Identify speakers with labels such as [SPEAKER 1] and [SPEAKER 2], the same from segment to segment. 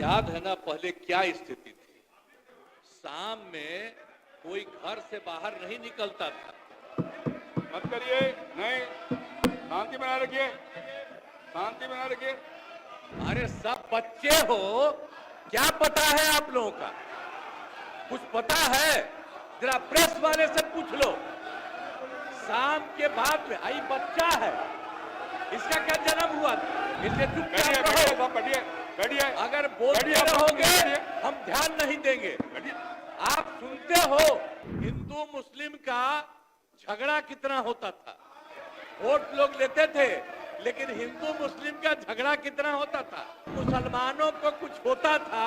[SPEAKER 1] याद है ना पहले क्या स्थिति थी। शाम में कोई घर से बाहर नहीं निकलता था।
[SPEAKER 2] मत करिए, नहीं, शांति बनाए रखिए, शांति बनाए रखिए।
[SPEAKER 1] अरे सब बच्चे हो, क्या पता है आप लोगों का? कुछ पता है? जरा प्रेस वाले से पूछ लो। शाम के बाद में आई बच्चा है, इसका क्या जन्म हुआ था? इसलिए चुपचाप रहो।
[SPEAKER 2] बैठिए,
[SPEAKER 1] अगर बोलते रहोगे हम ध्यान नहीं देंगे। आप सुनते हो हिंदू मुस्लिम का झगड़ा कितना होता था। वोट लोग लेते थे, लेकिन हिंदू मुस्लिम का झगड़ा कितना होता था। मुसलमानों को कुछ होता था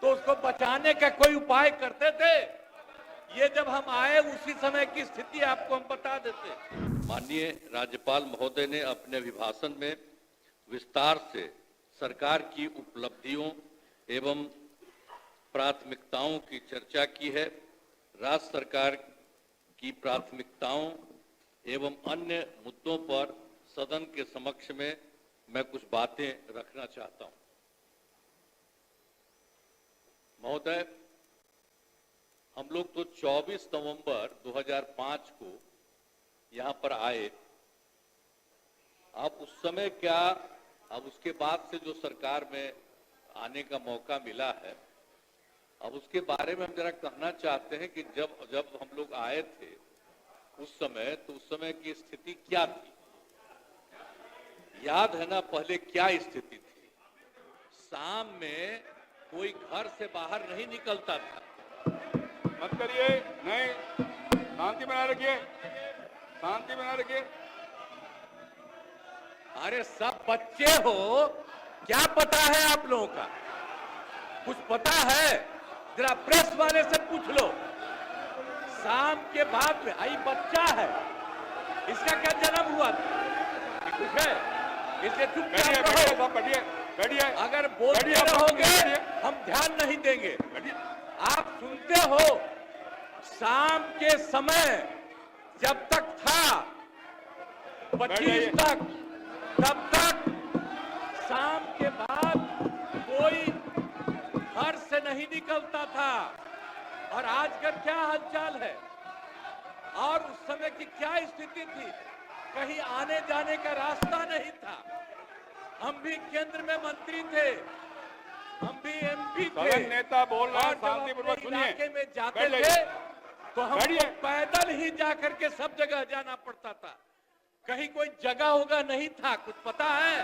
[SPEAKER 1] तो उसको बचाने का कोई उपाय करते थे। ये जब हम आए उसी समय की स्थिति आपको हम बता देते। माननीय राज्यपाल महोदय ने अपने अभिभाषण में विस्तार से सरकार की उपलब्धियों एवं प्राथमिकताओं की चर्चा की है। राज्य सरकार की प्राथमिकताओं एवं अन्य मुद्दों पर सदन के समक्ष में मैं कुछ बातें रखना चाहता हूं। महोदय, हम लोग तो 24 नवंबर 2005 को यहां पर आए। अब उस समय क्या, अब उसके बाद से जो सरकार में आने का मौका मिला है, अब उसके बारे में हम जरा कहना चाहते हैं कि जब हम लोग आए थे उस समय, तो उस समय की स्थिति क्या थी। याद है ना पहले क्या स्थिति थी। शाम में कोई घर से बाहर नहीं निकलता था।
[SPEAKER 2] मत करिए, नहीं, शांति बनाए रखिए, शांति बनाए रखिए।
[SPEAKER 1] अरे सब बच्चे हो, क्या पता है आप लोगों का? कुछ पता है? जरा प्रेस वाले से पूछ लो। शाम के बाद में आई बच्चा है, इसका क्या जन्म हुआ था? कुछ है? इसलिए चुपचाप रहो।
[SPEAKER 2] बैठिए।
[SPEAKER 1] अगर बोलते रहोगे हम ध्यान नहीं देंगे। आप सुनते हो शाम के समय जब तक था 25 तक, तब तक शाम के बाद कोई घर से नहीं निकलता था। और आज का क्या हालचाल है और उस समय की क्या स्थिति थी। कहीं आने जाने का रास्ता नहीं था। हम भी केंद्र में मंत्री थे, हम भी एमपी थे।
[SPEAKER 2] नेता बोल रहे हैं,
[SPEAKER 1] और
[SPEAKER 2] शांतिपूर्वक सुनिए।
[SPEAKER 1] इलाके में जाते थे तो हमको पैदल ही जाकर के सब जगह जाना पड़ता था। कहीं कोई जगह होगा नहीं था। कुछ पता है?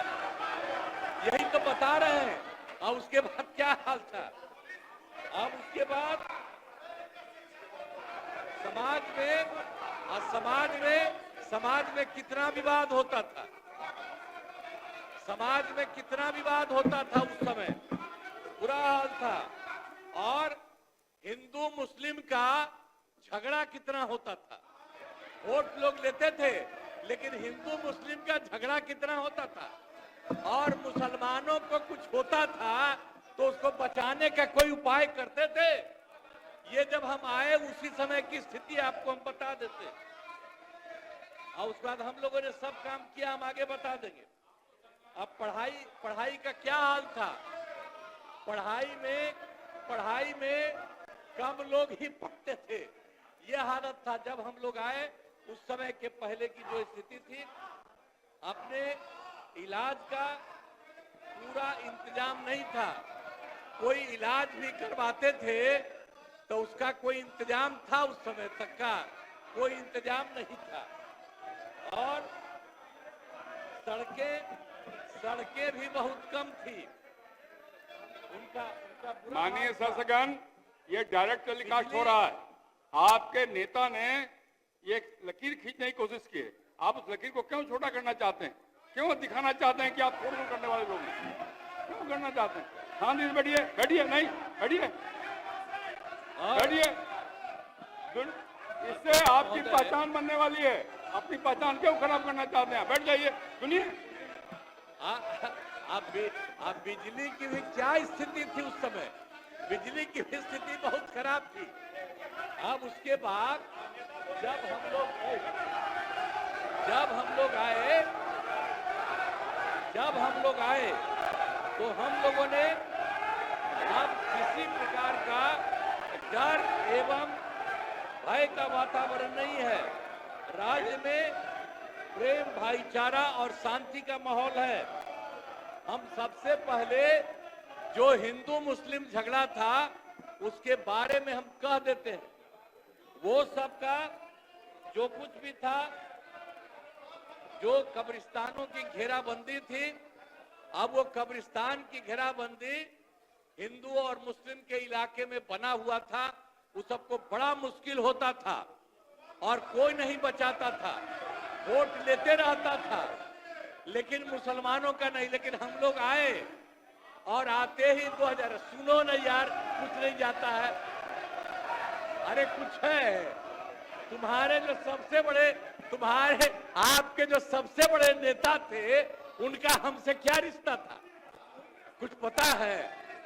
[SPEAKER 1] यही तो बता रहे हैं। और उसके बाद क्या हाल था। अब उसके बाद समाज में कितना विवाद होता था। समाज में कितना विवाद होता था उस समय, बुरा हाल था। और हिंदू मुस्लिम का झगड़ा कितना होता था। वोट लोग लेते थे, लेकिन हिंदू मुस्लिम का झगड़ा कितना होता था। और मुसलमानों को कुछ होता था तो उसको बचाने का कोई उपाय करते थे। ये जब हम आए उसी समय की स्थिति आपको हम बता देते। और उसके बाद हम लोगों ने सब काम किया, हम आगे बता देंगे। अब पढ़ाई का क्या हाल था। पढ़ाई में कम लोग ही पढ़ते थे। यह हालत था जब हम लोग आए। उस समय के पहले की जो स्थिति थी, अपने इलाज का पूरा इंतजाम नहीं था। कोई इलाज भी करवाते थे तो उसका कोई इंतजाम था, उस समय तक का कोई इंतजाम नहीं था। और सड़कें भी बहुत कम थी। उनका
[SPEAKER 2] माननीय शासकगण, ये डायरेक्ट टेलीकास्ट हो रहा है। आपके नेता ने ये लकीर खींचने की कोशिश की है। आप उस लकीर को क्यों छोटा करना चाहते हैं? क्यों दिखाना चाहते हैं कि आप छोड़ करने वाले लोग हैं? क्यों करना चाहते हैं? शांति से बैठिए, नहीं, बैठिए। इससे आपकी पहचान बनने वाली है। अपनी पहचान क्यों खराब करना चाहते हैं? बैठ जाइए, सुनिए।
[SPEAKER 1] अब बिजली की भी क्या स्थिति थी उस समय। बिजली की भी स्थिति बहुत खराब थी। अब उसके बाद जब हम लोग आए तो हम लोगों ने एवं भय का वातावरण नहीं है। राज्य में प्रेम, भाईचारा और शांति का माहौल है। हम सबसे पहले जो हिंदू मुस्लिम झगड़ा था उसके बारे में हम कह देते हैं। वो सबका जो कुछ भी था, जो कब्रिस्तानों की घेराबंदी थी, अब वो कब्रिस्तान की घेराबंदी हिंदू और मुस्लिम के इलाके में बना हुआ था। उस सबको बड़ा मुश्किल होता था और कोई नहीं बचाता था, वोट लेते रहता था, लेकिन मुसलमानों का नहीं। लेकिन हम लोग आए और आते ही 2000, सुनो ना यार, कुछ नहीं जाता है। अरे कुछ है। तुम्हारे जो सबसे बड़े, तुम्हारे आपके जो सबसे बड़े नेता थे, उनका हमसे क्या रिश्ता था? कुछ पता है?